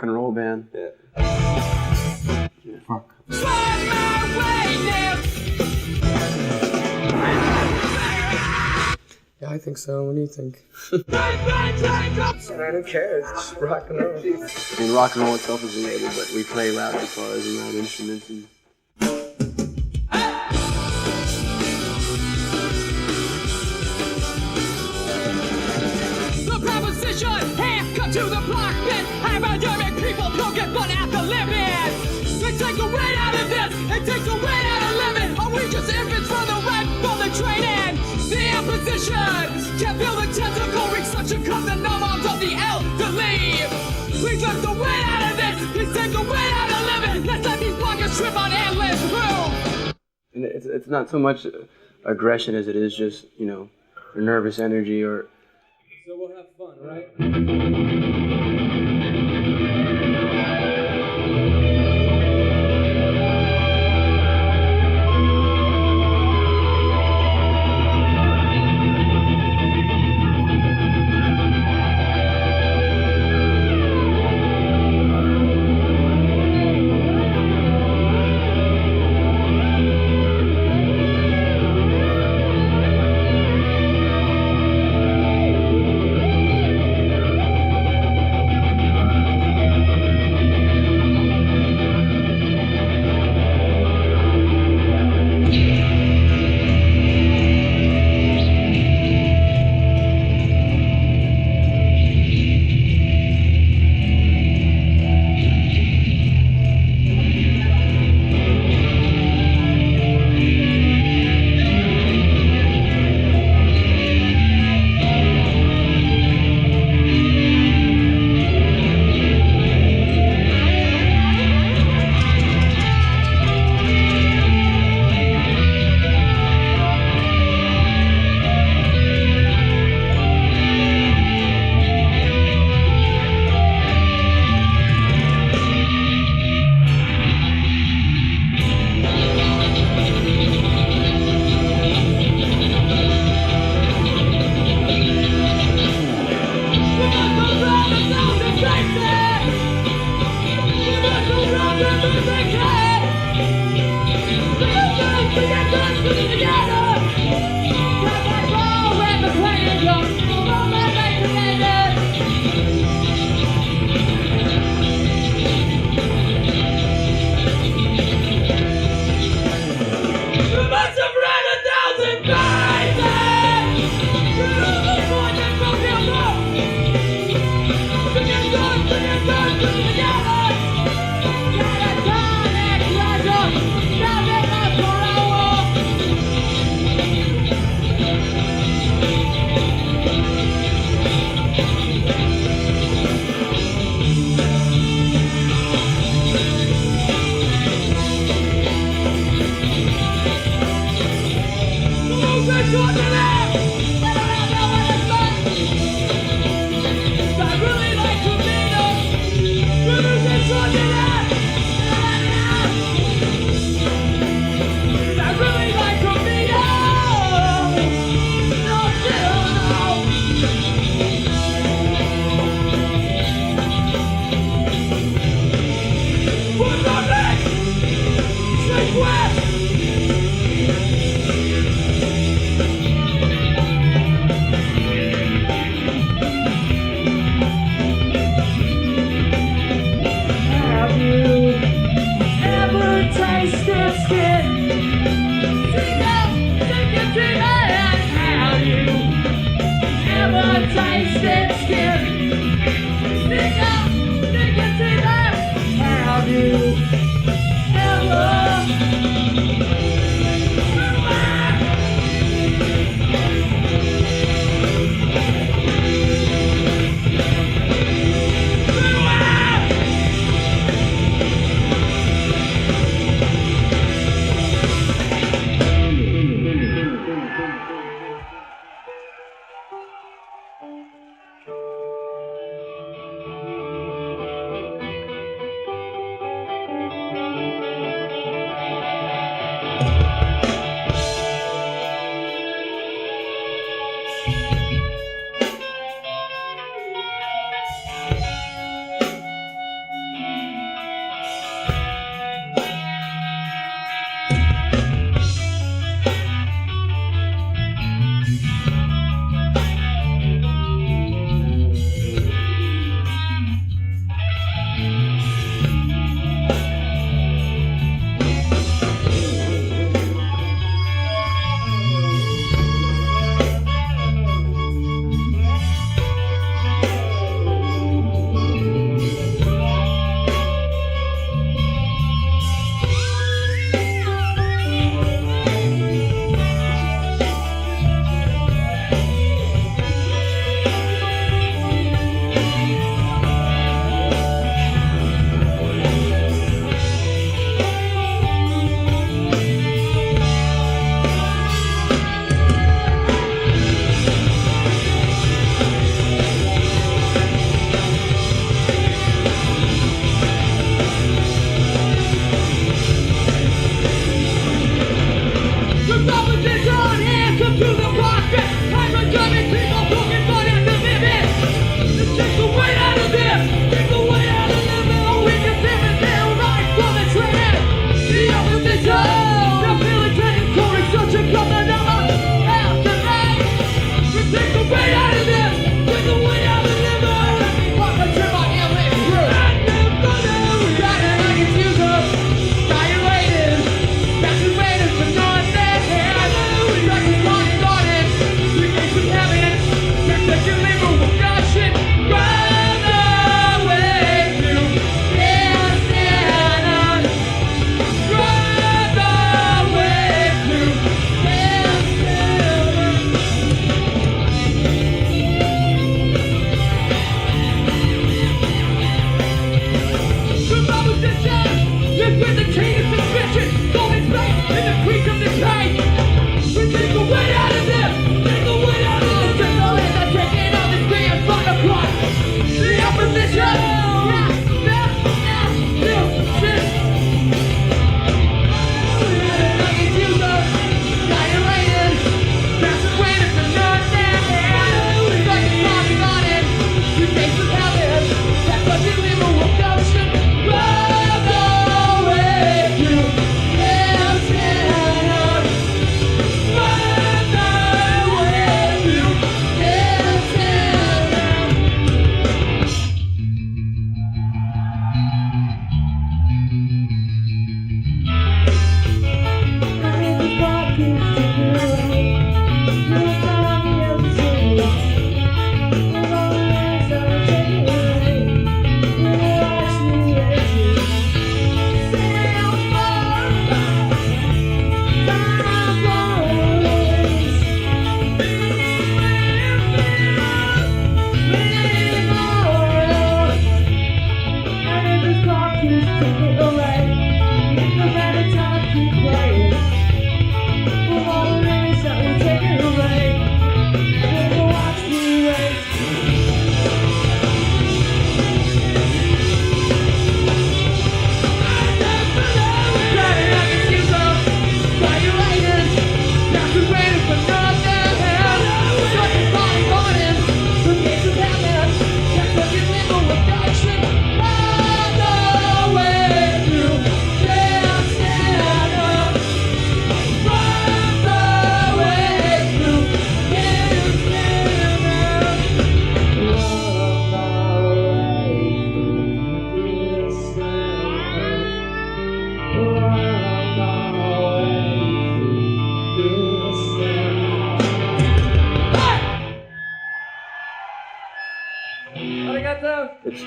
and roll band. Yeah. Fuck. Yeah, I think so. What do you think? I don't care. It's just rock and roll. I mean, rock and roll itself is related, but we play loud guitars and loud instruments. And the proposition, hey, come to the block, then hypodermic people don't get fun at the limit. They take the weight out of this, they take the weight out of living. Are we just infants for the right for the training? The opposition can't feel the tentacle ring, such a cut the numb arms of the elderly. We took the weight out of this, we take the weight out of living. Let's let these blockers trip on endless room. And it's not so much aggression as it is just, you know, nervous energy or... So we'll have fun, right?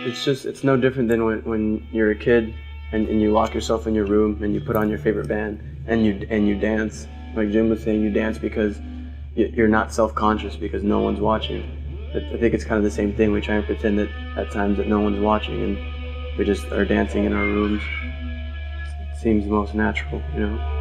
it's no different than when you're a kid and you lock yourself in your room and you put on your favorite band and you dance. Like Jim was saying, you dance because you're not self-conscious because no one's watching. I think it's kind of the same thing. We try and pretend that at times that no one's watching and we just are dancing in our rooms. It seems most natural, you know?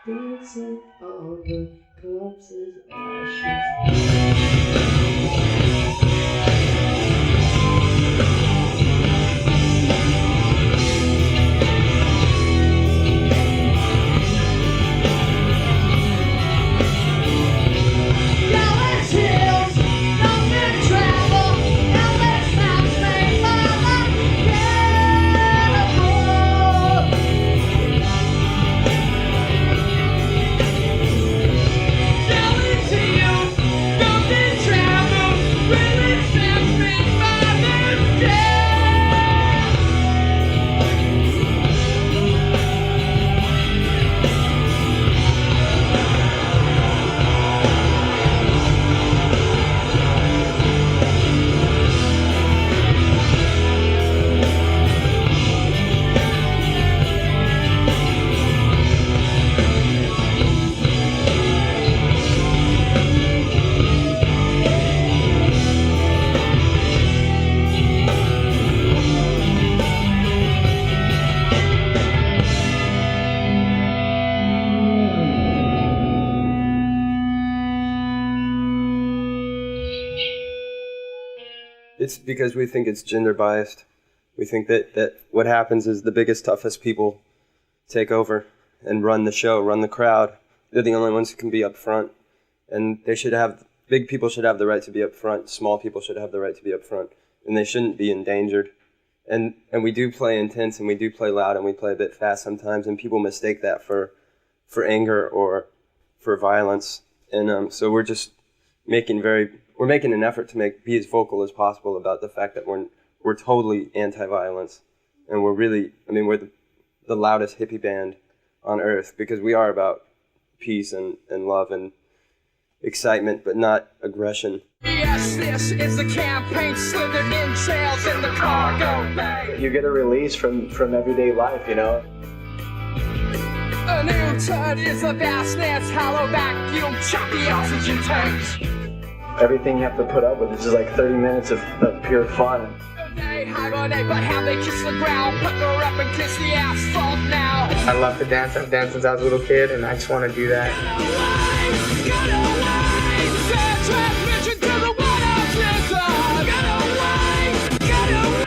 dancing on the corpse's ashes. It's because we think it's gender biased. We think that what happens is the biggest, toughest people take over and run the show, run the crowd. They're the only ones who can be up front. And big people should have the right to be up front. Small people should have the right to be up front. And they shouldn't be endangered. And we do play intense, and we do play loud, and we play a bit fast sometimes, and people mistake that for anger or for violence. And so we're just making an effort to be as vocal as possible about the fact that we're totally anti-violence, and we're the loudest hippie band on earth, because we are about peace and love and excitement, but not aggression. Yes, this is the campaign slithered in trails in the cargo bay. You get a release from everyday life, you know. A new turd is a vastness, hollow vacuum, choppy oxygen tanks. Everything you have to put up with is just like 30 minutes of pure fun. They hibernate, but how they kiss the ground, pucker up and kiss the asphalt now. I love to dance. I've danced since I was a little kid, and I just want to do that. Transmission to the water system. Get away, get away.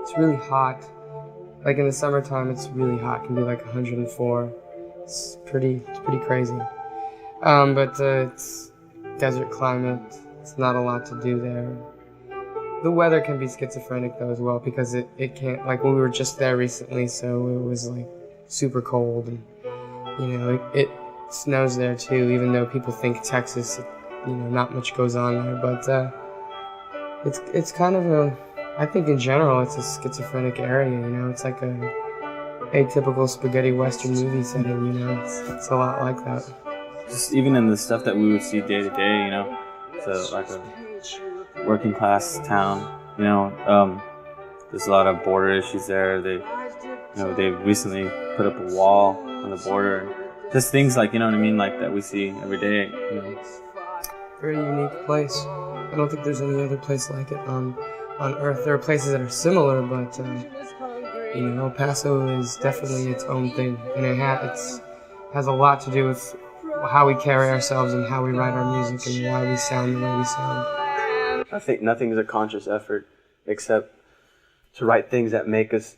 It's really hot. Like in the summertime, it's really hot. It can be like 104. It's pretty crazy. But it's desert climate. It's not a lot to do there. The weather can be schizophrenic though as well, because it can't, like when we were just there recently, so it was like super cold, and you know, it snows there too, even though people think Texas, you know, not much goes on there, but it's kind of a, I think in general it's a schizophrenic area, you know, it's like a atypical spaghetti western movie setting, you know, it's a lot like that. Just even in the stuff that we would see day to day, you know, so like a working class town, you know, there's a lot of border issues there. They recently put up a wall on the border. Just things like, you know what I mean, like that we see every day, you know. Very unique place. I don't think there's any other place like it on Earth. There are places that are similar, but you know, El Paso is definitely its own thing, and it has a lot to do with how we carry ourselves and how we write our music and why we sound the way we sound. I think nothing is a conscious effort except to write things that make us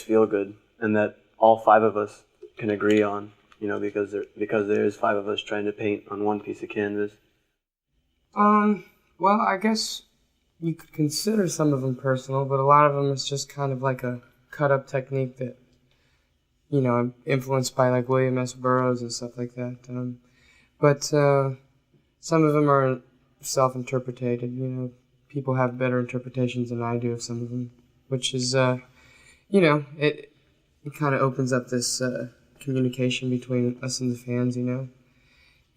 feel good, and that all five of us can agree on, you know, because there is five of us trying to paint on one piece of canvas. Well, I guess you could consider some of them personal, but a lot of them is just kind of like a cut-up technique that, you know, influenced by like William S. Burroughs and stuff like that. But some of them are self-interpreted. You know, people have better interpretations than I do of some of them, which is, you know, it kind of opens up this communication between us and the fans, you know,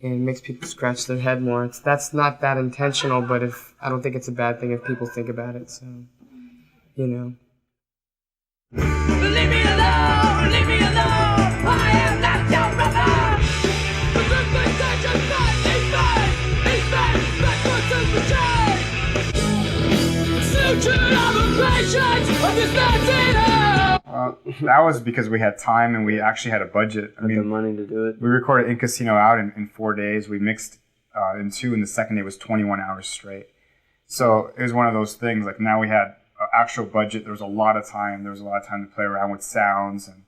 and makes people scratch their head more. That's not that intentional, but I don't think it's a bad thing if people think about it. So, you know. Leave me alone, leave me alone. I am not your brother. The good things that you said, he's bad, sutured all the patience of this man's that was because we had time and we actually had a budget. Had the money to do it. We recorded In Casino Out in 4 days. We mixed in 2, and the second day was 21 hours straight. So it was one of those things, like now we had actual budget. There was a lot of time. There was a lot of time to play around with sounds. And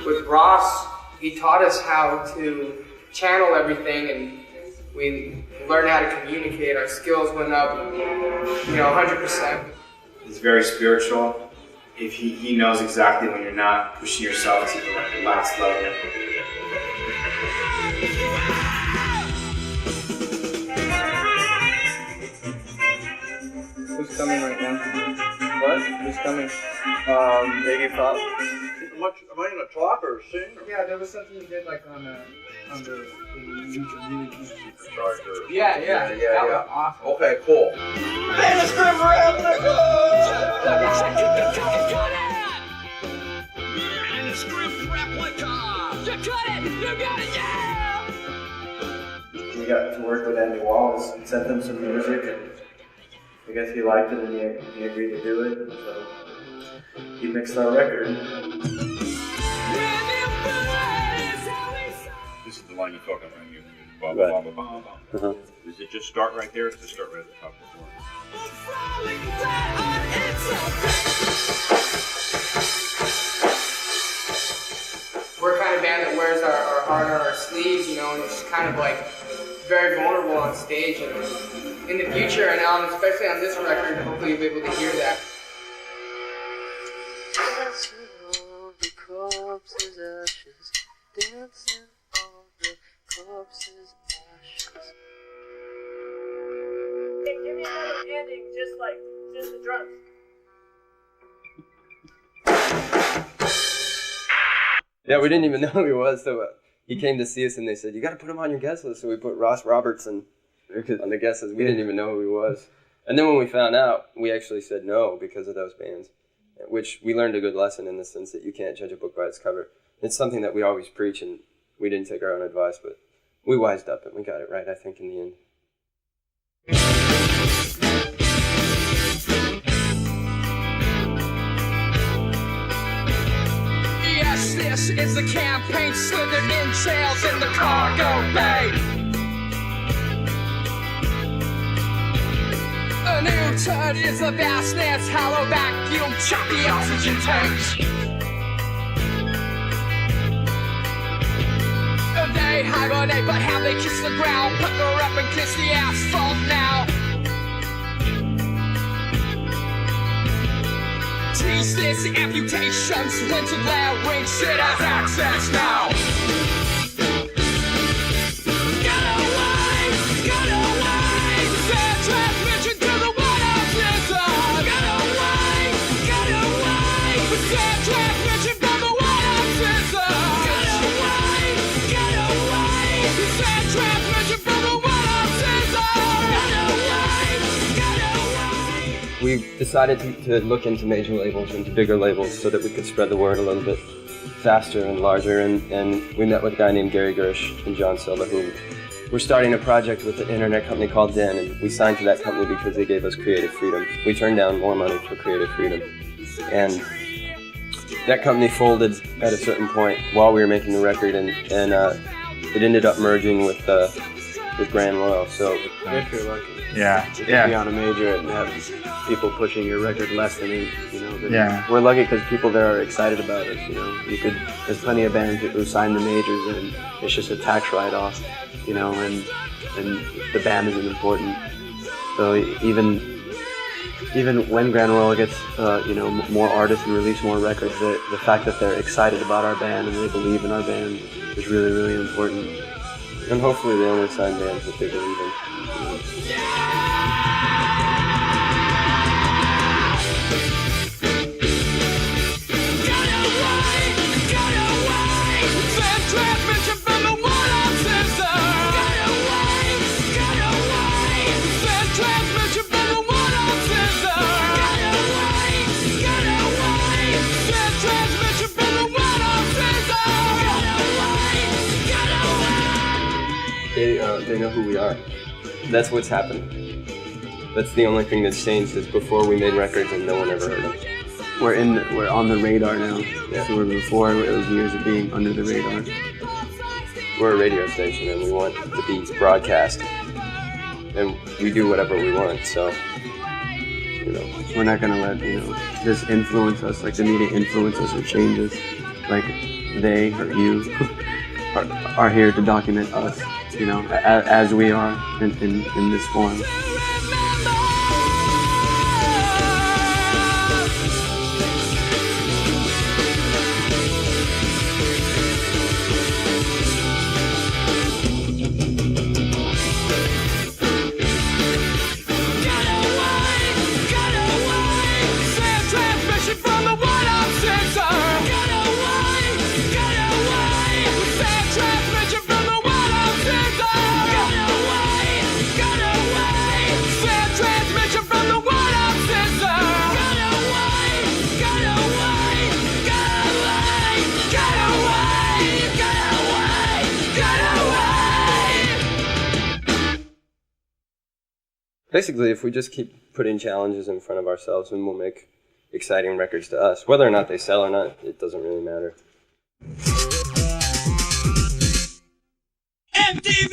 With Ross, he taught us how to channel everything, and we learned how to communicate. Our skills went up, 100%. He's very spiritual. If he knows exactly when you're not pushing yourself to the last level. Who's coming right now? What? Who's coming? Iggy Pop. Am I gonna talk or sing? Yeah, there was something you did like on the YouTube. Yeah. That was awesome. Okay, cool. We got to work with Andy Wallace and sent him some music, and I guess he liked it and he agreed to do it, and so he mixed our record. This is the line you're talking about. You blah, blah, blah, blah, blah. Does it just start right there, or does it start right at the top of the floor? We're a kind of band that wears our heart on our sleeves, and it's kind of like very vulnerable on stage. And in the future, and especially on this record, hopefully you'll be able to hear that. Dancing on the corpse's ashes, dancing on the corpse's ashes. Hey, give me another ending, just the drums. Yeah, we didn't even know who he was, so he came to see us and they said, you got to put him on your guest list. So we put Ross Robertson on the guest list. We didn't even know who he was. And then when we found out, we actually said no because of those bands, which we learned a good lesson in the sense that you can't judge a book by its cover. It's something that we always preach, and we didn't take our own advice, but we wised up and we got it right, I think, in the end. Yes, this is the campaign slithered in trails in the cargo bay. A new turd is the vastness, hollow vacuum, choppy oxygen tanks. They hibernate, but how they kiss the ground, pucker up and kiss the asphalt now. Tease this amputations, winter larynx, shit has access now. Get away, send transmission to the water system. Get away, send transmission from the water system. Get away, send transmission from the water system. Get away. We we decided to look into major labels, into bigger labels, so that we could spread the word a little bit faster and larger. And we met with a guy named Gary Gersh and John Silva, who were starting a project with an internet company called Den, and we signed to that company because they gave us creative freedom. We turned down more money for creative freedom. And that company folded at a certain point while we were making the record, and it ended up merging with Grand Royal. So If you're lucky. Yeah, To be yeah, on a major and have people pushing your record less than it, then Yeah. we're lucky because people there are excited about us. There's plenty of bands who sign the majors and it's just a tax write-off, and the band isn't important. So even when Grand Royal gets more artists and release more records, the fact that they're excited about our band and they believe in our band is really, really important. And hopefully they only sign bands that they believe in. They know who we are. That's what's happened. That's the only thing that's changed, is before we made records and no one ever heard them. We're on the radar now. Yeah. So before it was years of being under the radar. We're a radio station and we want to be broadcast. And we do whatever we want, so, We're not gonna let this influence us, like the media influence us or change us. Like they or you are here to document us, as we are in this form. basically, if we just keep putting challenges in front of ourselves, then we'll make exciting records to us. Whether or not they sell or not, it doesn't really matter. MTV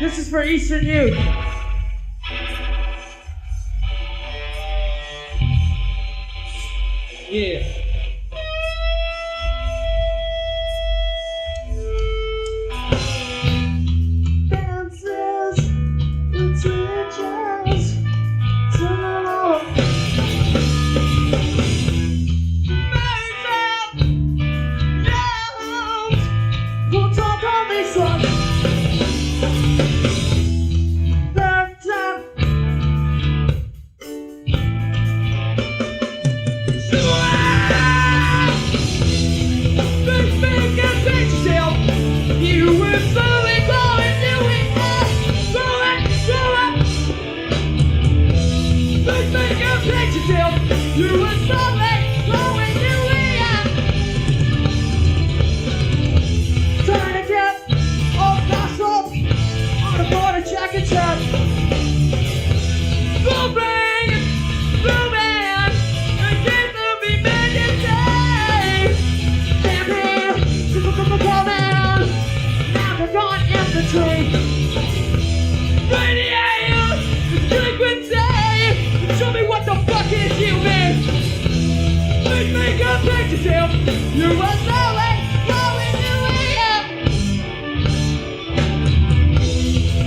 This is for Eastern Youth. Yeah. Dances into jazz. You were slowly growing new year. Trying to get all castle on a border jacket trap. Booming, booming, and get to be made today. Damn him, man, now they're gone in the train. Radiate, frequency, show me what the fuck is you, man. Make a picture, you were slowly growing new year.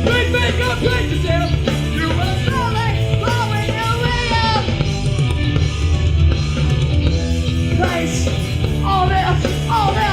Make a picture, you were slowly growing new year. Place, all this, all this.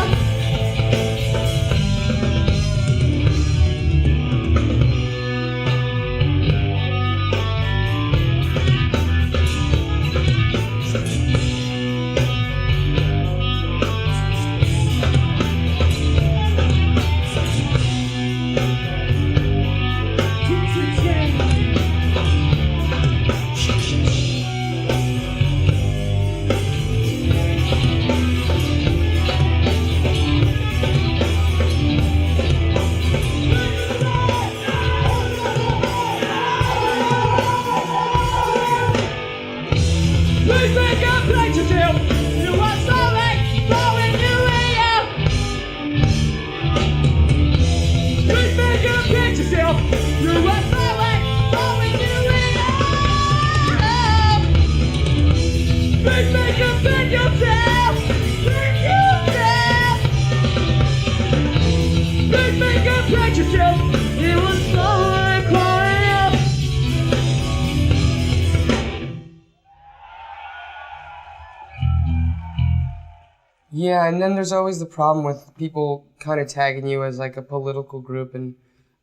Yeah, and then there's always the problem with people kind of tagging you as like a political group, and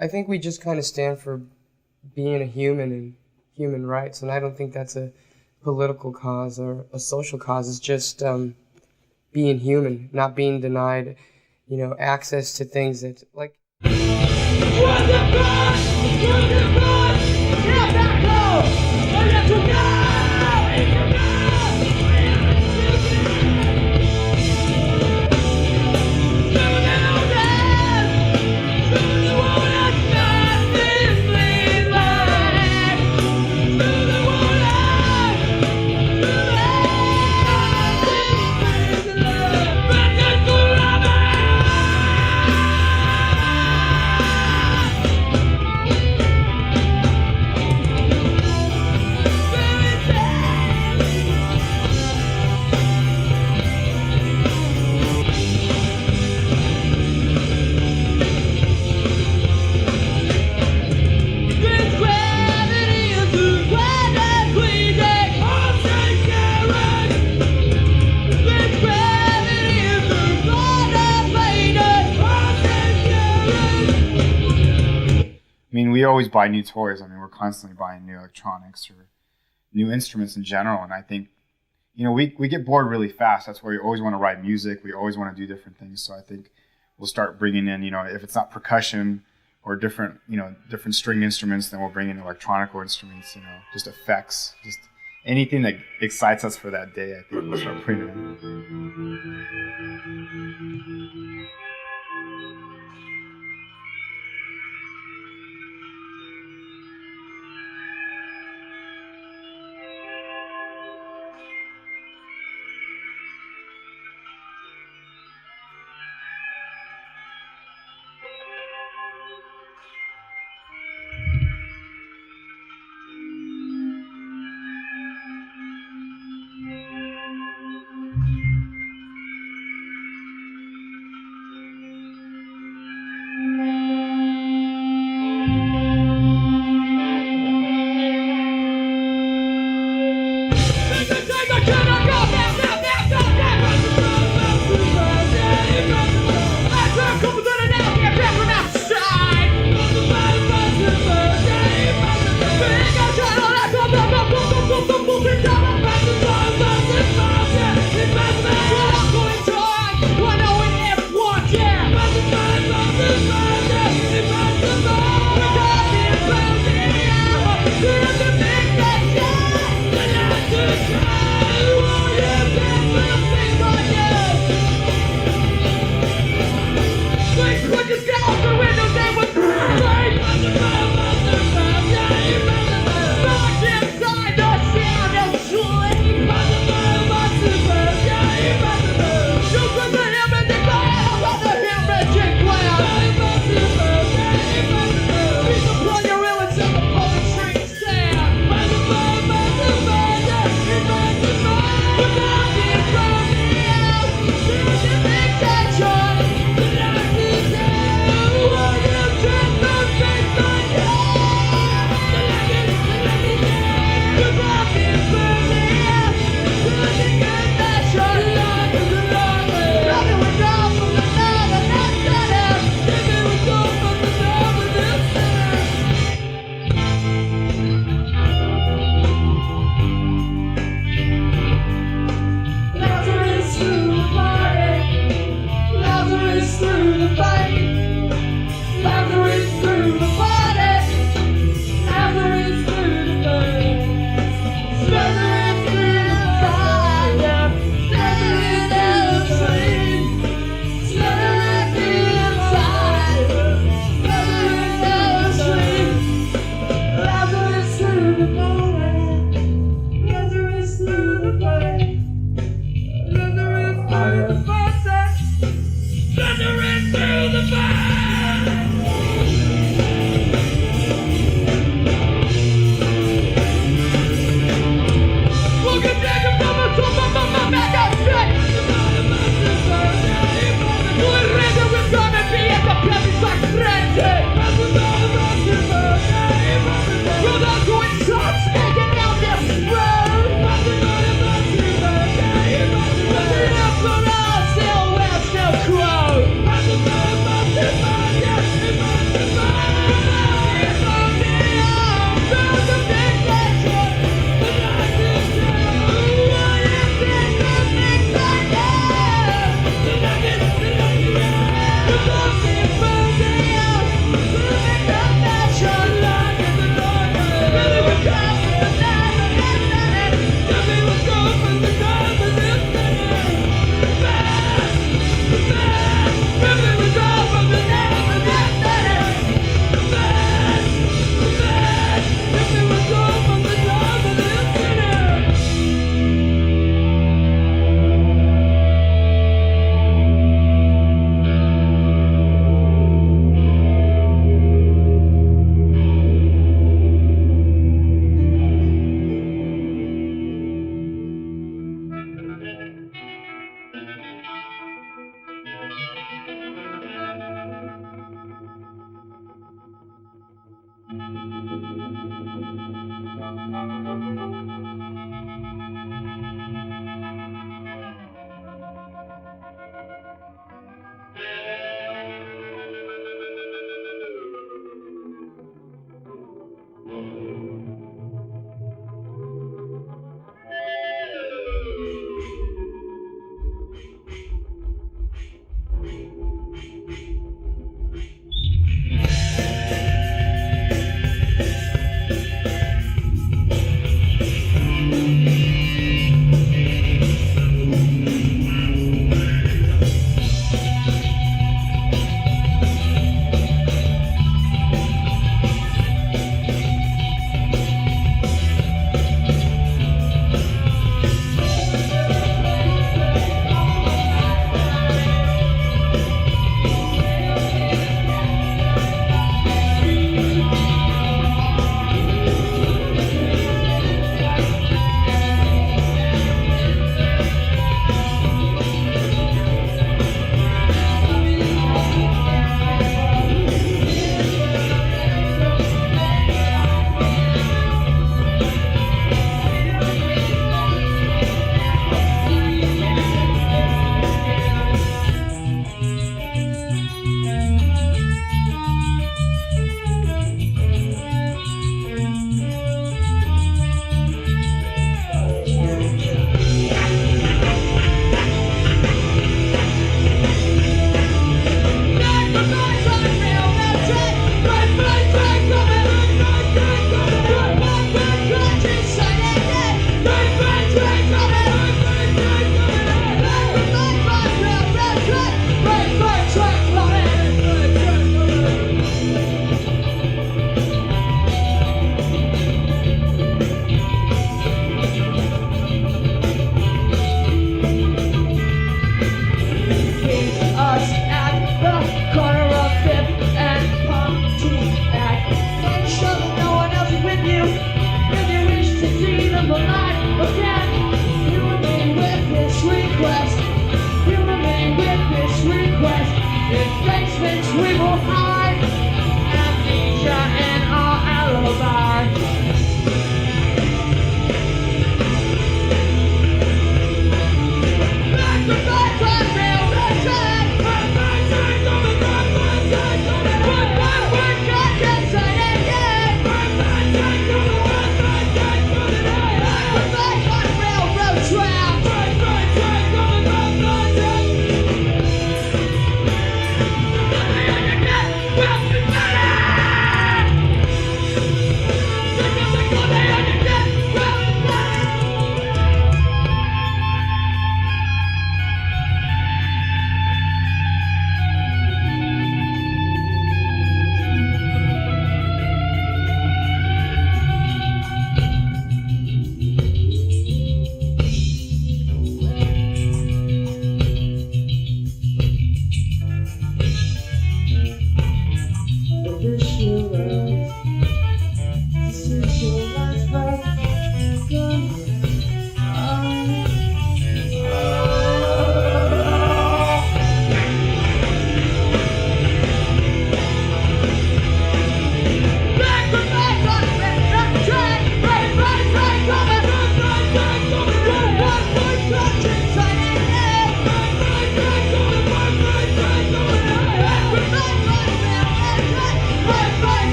I think we just kind of stand for being a human and human rights, and I don't think that's a political cause or a social cause. It's just being human, not being denied, access to things that like. I mean, we always buy new toys. I mean, we're constantly buying new electronics or new instruments in general. And I think, we get bored really fast. That's why we always want to write music. We always want to do different things. So I think we'll start bringing in, if it's not percussion or different string instruments, then we'll bring in electronic instruments, just effects, just anything that excites us for that day. I think we'll start bringing in. Crow.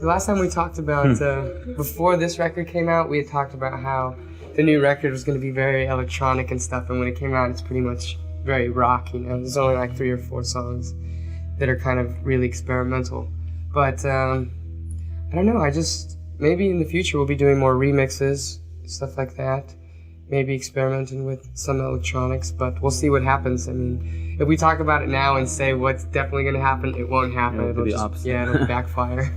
So last time we talked about, before this record came out, we had talked about how the new record was going to be very electronic and stuff, and when it came out, it's pretty much very rock, you know. There's only like 3 or 4 songs that are kind of really experimental. But, I don't know, maybe in the future we'll be doing more remixes, stuff like that. Maybe experimenting with some electronics, but we'll see what happens. I mean, if we talk about it now and say what's definitely going to happen, it won't happen. It'll be the opposite. Yeah, it'll backfire.